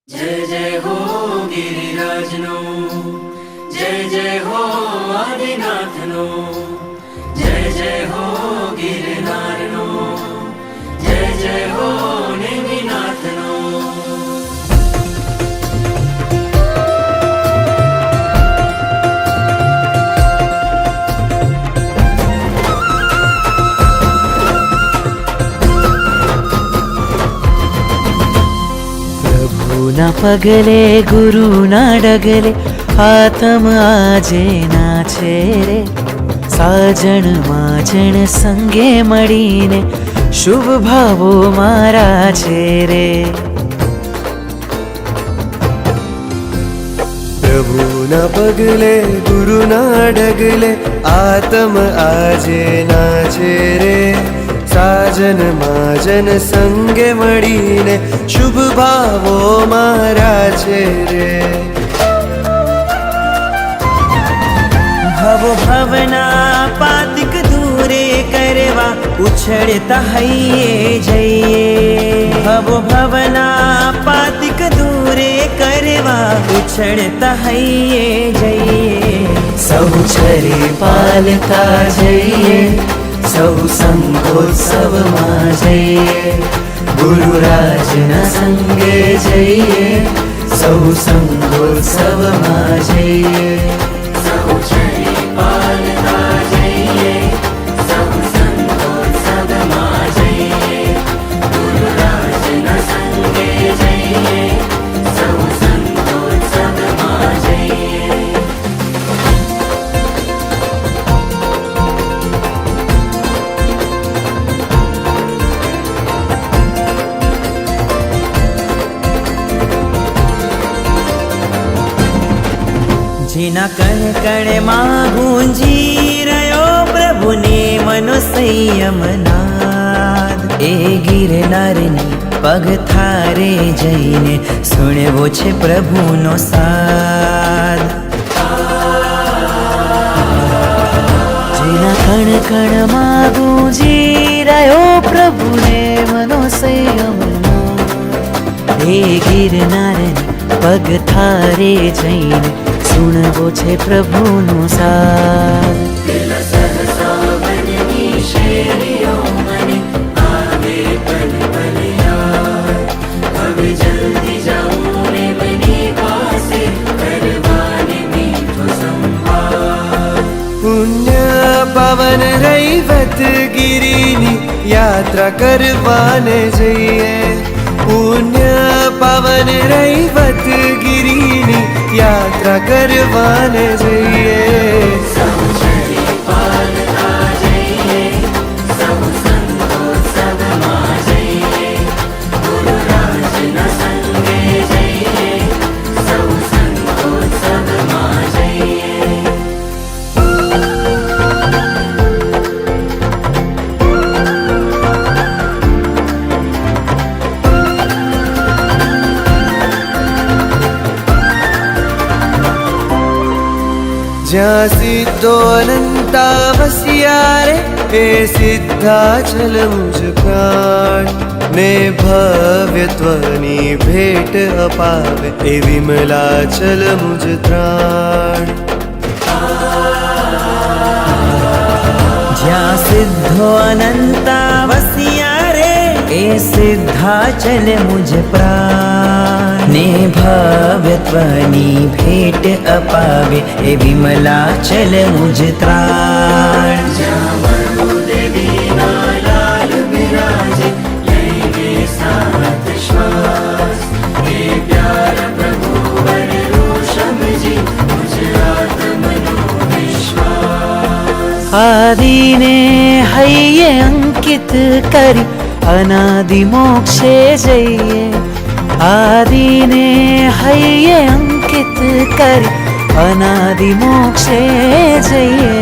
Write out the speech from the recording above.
जय जय हो गिरिराजनो, जय जय हो आदिनाथनो, जय जय हो गिरनारनो, जय जय हो नेमिनाथनो। પ્રભુના પગલે ગુરુના ડગલે આતમ આજે નાચે રે, સાજણ માજણ સંગે મળીને શુભ ભાવો મારા છે રે. પ્રભુના પગલે ગુરુના ડગલે આતમ આજે નાચે રે, સાજન માજન સંગે મળીને શુભ ભાવો મારા છે રે. ભવો ભવના પાતિક દૂરે કરવા ઉછળતા હૈયે જઈએ. ભવો ભવના પાતિક દૂરે કરવા ઉછળતા હૈયે જઈએ. સૌ છરે પાલતા જઈએ, સૌ સંગોત્સવમાં જઈએ, ગુરુરાજના સંગે જઈએ, સૌ સંગોત્સવમાં જઈએ. સૌ છરી પાલતા જઈએ, સૌ સંતોષમાં જઈએ, ગુરુરાજના સંગે જઈએ, સૌ સંતોષમાં જઈએ. જેના કણ કણમાં ગુંજી રહ્યો પ્રભુને મનો સંયમનાદ, એ ગિરનારની પગ થારે જઈને સુણવો છે પ્રભુનો સાદ. જેના કણ કણમાં ગુંજી રહ્યો પ્રભુને મનો સંયમનાદ, એ ગિરનારની પગ થારે જઈને સુણવો છે પ્રભુનો સાદ. પેલા સહસા વનની શેરીઓ મને આવે પલ પલ યાદ. હવે જલ્દી જાઉં ને મની પાસે કરવાને મીઠો સંવાદ. પુણ્ય પાવન રૈવત ગિરિની યાત્રા કરવાને જઈએ. પુણ્ય પાવન રૈવત ગિરિની યાત્રા કરવાને જઈએ. સૌ છરી પાલતા જઈએ, સૌ સંતોષમાં જઈએ, ગુરુરાજના સંગે જઈએ, સૌ સંતોષમાં જઈએ. જ્યાં સિદ્ધો અનંતા વસ્યા રે, એ સિદ્ધાચલ મુજ પ્રાણ ને ભવ્યત્વની ભેટ અપાવે, એ વિમલાચલ મુજ ત્રાણ. જ્યાં સિદ્ધો અનંતા વસ્યા રે, એ સિદ્ધાચલ મુજ પ્રાણ ને ભવ્યત્વની ભેટ અપાવે, એ વિમલાચલ મુજ ત્રાણ. જ્યાં વરુદેવીના લાલ બિરાજે, લઈને સાત શ્વાસ, હે પ્યારા પ્રભુ વર રોષમજી, મુझ આત્મનો વિશ્વાસ. આદિને હૈયે અંકિત કરી અનાદિ મોક્ષે જઈએ. આદિને હૈયે અંકિત કરી અનાદિ મોક્ષે જઈએ.